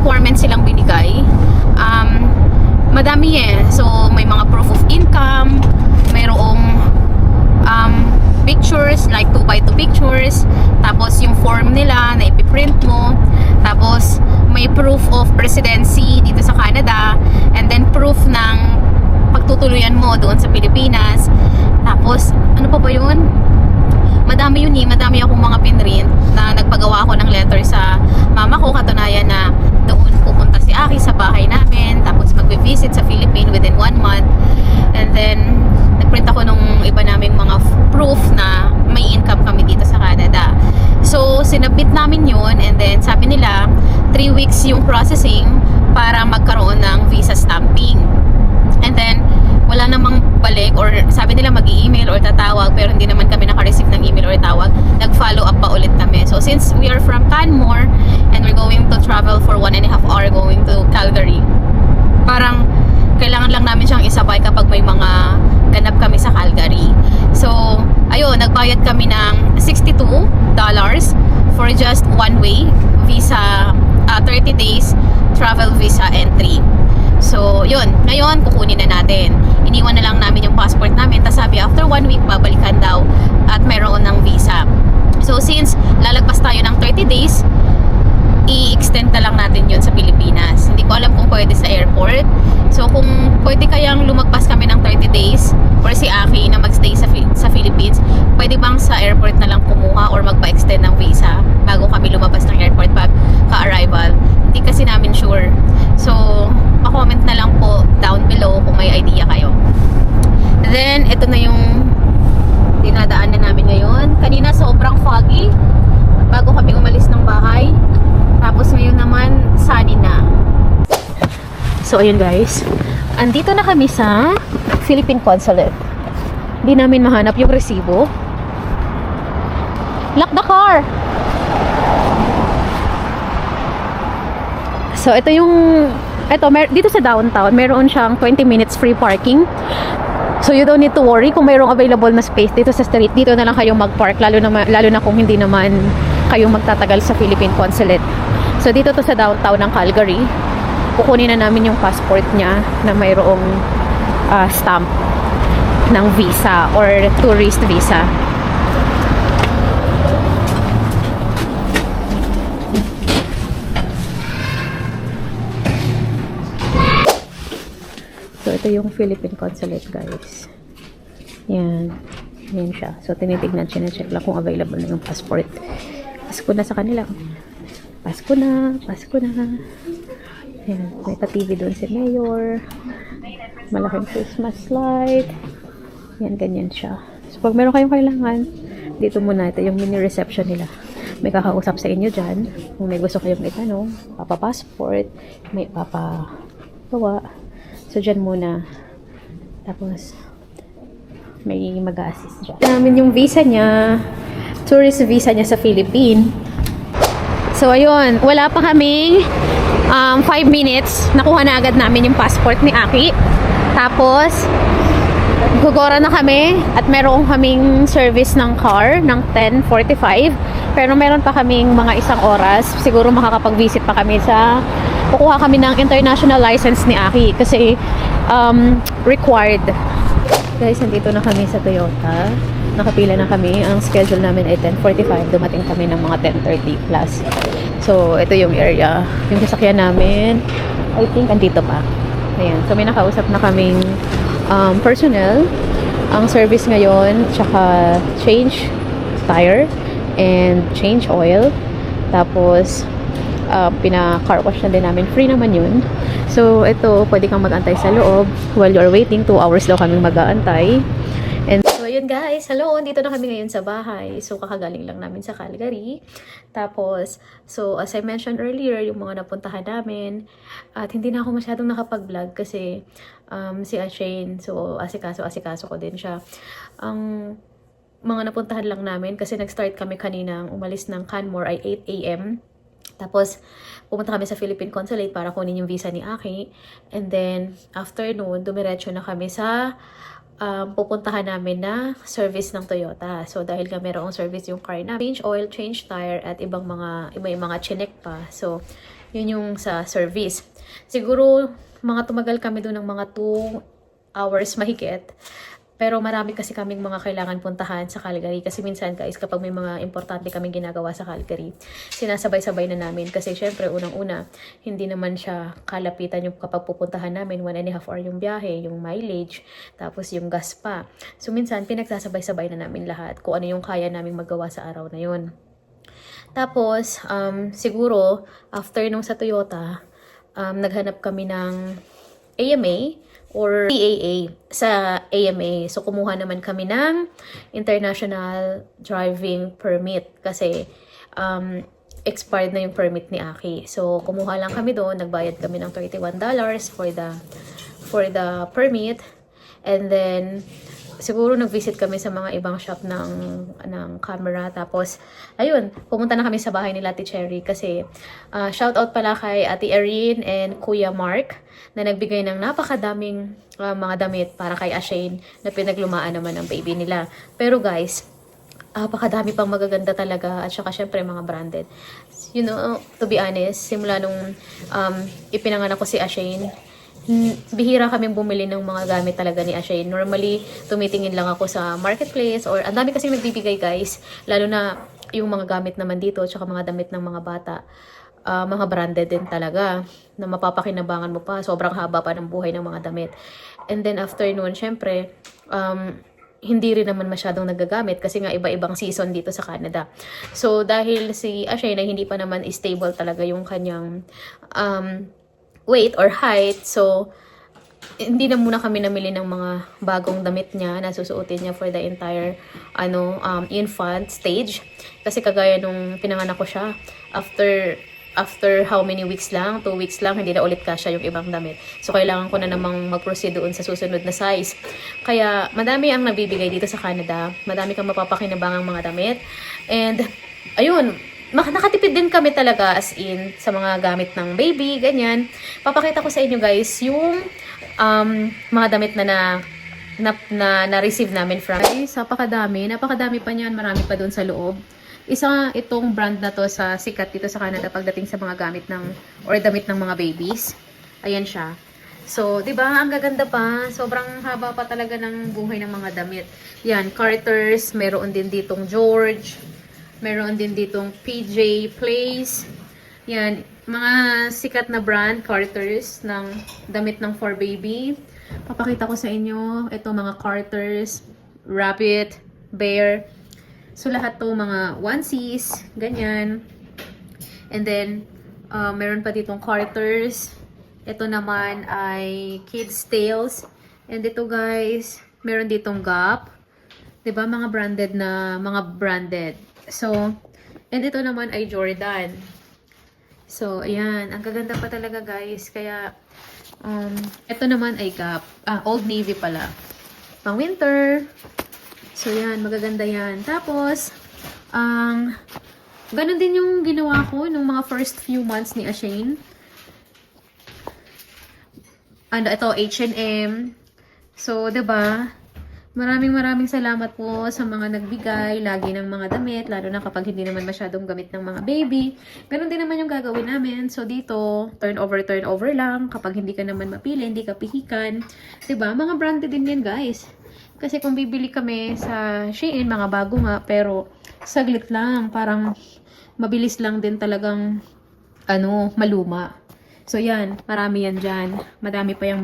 requirements silang binigay. Madami eh. So, may mga proof of income, mayroong pictures, like 2x2 pictures, tapos yung form nila na ipiprint mo, tapos may proof of residency dito sa Canada, and then proof ng pagtutuluyan mo doon sa Pilipinas. Tapos, ano pa ba yun? Madami yun eh. Madami akong mga pinrint na nagpagawa ako ng letter sa mama ko. Katunayan na doon pupunta si Aki sa bahay namin. Tapos mag-visit sa Philippines within 1 month. And then, nagprint ako nung iba naming mga proof na may income kami dito sa Canada. So, sinabit namin yun. And then, sabi nila, 3 weeks yung processing para magkaroon ng visa stamping. And then, wala namang balik, or sabi nila mag-i-email or tatawag, pero hindi naman kami naka-receive ng email or tawag. Nag-follow up pa ulit kami. So since we are from Canmore and we're going to travel for 1.5 hour going to Calgary, parang kailangan lang namin siyang isabay kapag may mga ganap kami sa Calgary. So ayun, nagbayad kami ng $62 for just one-way visa, 30 days travel visa entry. So, yun. Ngayon, kukunin na natin. Iniwan na lang namin yung passport namin. Tapos sabi, after 1 week, babalikan daw at mayroon ng visa. So, since lalagpas tayo ng 30 days, i-extend na lang natin yun sa Pilipinas. Hindi ko alam kung pwede sa airport. So, kung pwede kayang lumagpas kami ng 30 days or si Aki na magstay sa Philippines, pwede bang sa airport na lang kumuha or magpa-extend ng visa bago kami lumabas ng airport pag ka-arrival? Hindi kasi namin sure. So, pa-comment na lang po down below kung may idea kayo. Then, ito na yung dinadaanan namin ngayon. Kanina sobrang foggy bago kami umalis ng bahay. Tapos ngayon naman, sunny na. So, ayun guys. Andito na kami sa Philippine Consulate. Hindi namin mahanap yung resibo. Lock the car! So, ito yung... dito sa downtown, meron siyang 20 minutes free parking. So, you don't need to worry kung mayroong available na space dito sa street. Dito na lang kayong mag-park, lalo na kung hindi naman kayong magtatagal sa Philippine Consulate. So, dito to sa downtown ng Calgary. Kukunin na namin yung passport niya na mayroong stamp ng visa or tourist visa. So, ito yung Philippine Consulate, guys. Yan. Yan siya. So, tinitignan, check lang kung available na yung passport. Pasko na sa kanila. Pasko na. Pasko na. Yan. May pa-TV doon si Mayor. Malaking Christmas light. Yan, ganyan siya. So, pag meron kayong kailangan, dito muna. Ito yung mini reception nila. May kakausap sa inyo dyan. Kung may gusto kayong itanong, papa-passport, may papa-gawa. So, dyan muna. Tapos, may mag-a-assist dyan. Namin yung visa niya. Tourist visa niya sa Philippines. So, ayun. Wala pa kaming 5 minutes. Nakuha na agad namin yung passport ni Aki. Tapos, gugora na kami. At meron kaming service ng car ng 10:45. Pero meron pa kaming mga 1 oras. Siguro makakapag-visit pa kami sa... Kukuha kami ng international license ni Aki kasi required. Guys, nandito na kami sa Toyota. Nakapila na kami. Ang schedule namin ay 10:45. Dumating kami ng mga 10:30 plus. So, ito yung area. Yung sasakyan namin, I think, andito pa. Ayan. So, may nakausap na kaming personnel. Ang service ngayon, tsaka change tire and change oil. Tapos, pina-car wash na din namin. Free naman yun. So, ito, pwede kang mag-antay sa loob while you're waiting. 2 hours daw kaming mag-aantay. And so, yun guys. Hello, dito na kami ngayon sa bahay. So, kakagaling lang namin sa Calgary. Tapos, so, as I mentioned earlier, yung mga napuntahan namin. At hindi na ako masyadong nakapag-vlog kasi si Ashane. So, asikaso ko din siya. Ang mga napuntahan lang namin kasi nag-start kami kaninang umalis ng Canmore ay 8 AM. Tapos, pumunta kami sa Philippine Consulate para kunin yung visa ni Aki. And then, after noon, dumiretso na kami sa pupuntahan namin na service ng Toyota. So, dahil nga merong service yung car na change oil, change tire, at ibang mga chinek pa. So, Yun yung sa service. Siguro, mga tumagal kami doon ng mga 2 hours mahigit. Pero marami kasi kaming mga kailangan puntahan sa Calgary. Kasi minsan guys, kapag may mga importante kaming ginagawa sa Calgary, sinasabay-sabay na namin. Kasi syempre, unang-una, hindi naman siya kalapitan yung kapag pupuntahan namin. 1.5 hour yung biyahe, yung mileage, tapos yung gas pa. So minsan, pinagsasabay-sabay na namin lahat kung ano yung kaya naming magawa sa araw na yun. Tapos, siguro, after nung sa Toyota, naghanap kami ng AMA or PAA sa AMA. So, kumuha naman kami ng International Driving Permit kasi expired na yung permit ni Aki. So, kumuha lang kami doon. Nagbayad kami ng $31 for the permit. And then, siguro nag-visit kami sa mga ibang shop ng camera. Tapos, ayun, pumunta na kami sa bahay ni Ate Cherry kasi shout out pala kay Ate Erin and Kuya Mark na nagbigay ng napakadaming mga damit para kay Ashane na pinaglumaan naman ng baby nila. Pero guys, napakadami pang magaganda talaga at saka syempre mga branded. You know, to be honest, simula nung ipinanganak ko si Ashane, bihira kaming bumili ng mga gamit talaga ni Ashane. Normally, tumitingin lang ako sa marketplace or ang dami kasing nagbibigay guys. Lalo na yung mga gamit naman dito tsaka mga damit ng mga bata. Mga branded din talaga na mapapakinabangan mo pa. Sobrang haba pa ng buhay ng mga damit. And then after noon, syempre, hindi rin naman masyadong nagagamit kasi nga iba-ibang season dito sa Canada. So, dahil si Ashane na hindi pa naman stable talaga yung kanyang weight or height. So, hindi na muna kami namili ng mga bagong damit niya na susuotin niya for the entire infant stage. Kasi kagaya nung pinanganak ko siya, after how many weeks lang, 2 weeks lang, hindi na ulit kasya yung ibang damit. So, kailangan ko na namang mag-proceed doon sa susunod na size. Kaya, madami ang nabibigay dito sa Canada. Madami kang mapapakinabangang mga damit. And, ayun, nakatipid din kami talaga as in sa mga gamit ng baby, ganyan. Papakita ko sa inyo guys yung mga damit na receive namin from. Guys, napakadami pa niyan, marami pa doon sa loob. Isa itong brand na to sa sikat dito sa Canada pagdating sa mga gamit or damit ng mga babies. Ayan siya. So, 'di ba? Ang gaganda pa. Sobrang haba pa talaga ng buhay ng mga damit. Yan, Carter's, meron din ditong George. Meron din ditong PJ Place. Yan, mga sikat na brand, Carter's, ng damit ng for baby. Papakita ko sa inyo, ito mga Carter's, Rabbit, Bear. So, lahat to mga onesies, ganyan. And then, meron pa ditong Carter's. Ito naman ay Kids Tales. And ito guys, meron ditong Gap. 'Di ba mga branded. So, and ito naman ay Jordan. So, ayan. Ang gaganda pa talaga guys. Kaya, ito naman ay Gap. Old Navy pala. Pang winter. So, yan. Magaganda yan. Tapos, ganun din yung ginawa ko nung mga first few months ni Ashane. Ito, H&M. So, 'di ba? Maraming salamat po sa mga nagbigay lagi ng mga damit, lalo na kapag hindi naman masyadong gamit ng mga baby. Ganun din naman yung gagawin namin. So, dito, turnover lang. Kapag hindi ka naman mapili, hindi ka pihikan. 'Di ba? Mga branded din yan, guys. Kasi kung bibili kami sa Shein, mga bago nga, pero saglit lang. Parang mabilis lang din talagang maluma. So, yan. Marami yan dyan. Madami pa yung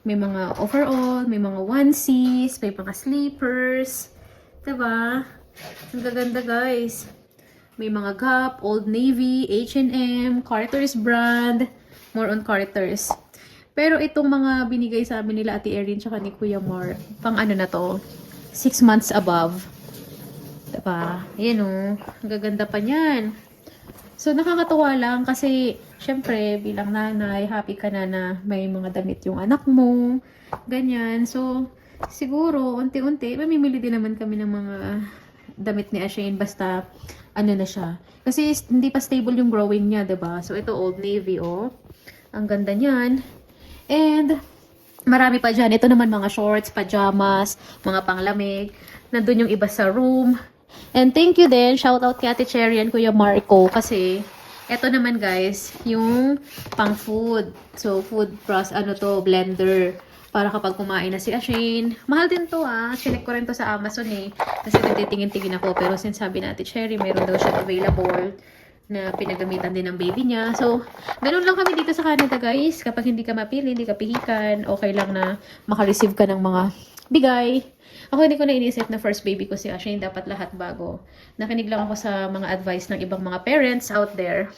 may mga overall, may mga onesies, may mga sleepers. Diba? Ang gaganda, guys. May mga Gap, Old Navy, H&M, Carter's brand. More on Carter's. Pero itong mga binigay sa amin nila Ate Erin tsaka ni Kuya Mark, pang na to, 6 months above. Diba? Ayan o. Ang gaganda pa niyan. So, nakakatuwa lang kasi, syempre, bilang nanay, happy ka na may mga damit yung anak mo. Ganyan. So, siguro, unti-unti, mamimili din naman kami ng mga damit ni Ashane. Basta, na siya. Kasi, hindi pa stable yung growing niya, diba? So, ito, Old Navy, oh. Ang ganda niyan. And, marami pa dyan. Ito naman mga shorts, pajamas, mga panglamig. Nandun yung iba sa room. And thank you din. Shout out kay Ate Cherry and Kuya Marco. Kasi, Ito naman guys, yung pang food. So, blender. Para kapag kumain na si Ashane. Mahal din to Chinek ko rin to sa Amazon Kasi nagtitingin-tingin ako. Pero since sabi natin, Cherry, meron daw siya available na pinagamitan din ng baby niya. So, ganun lang kami dito sa Canada guys. Kapag hindi ka mapili, hindi ka pihikan, okay lang na makareceive ka ng mga bigay. Ako hindi ko na inisip na first baby ko si Ashane. Dapat lahat bago. Nakinig lang ako sa mga advice ng ibang mga parents out there.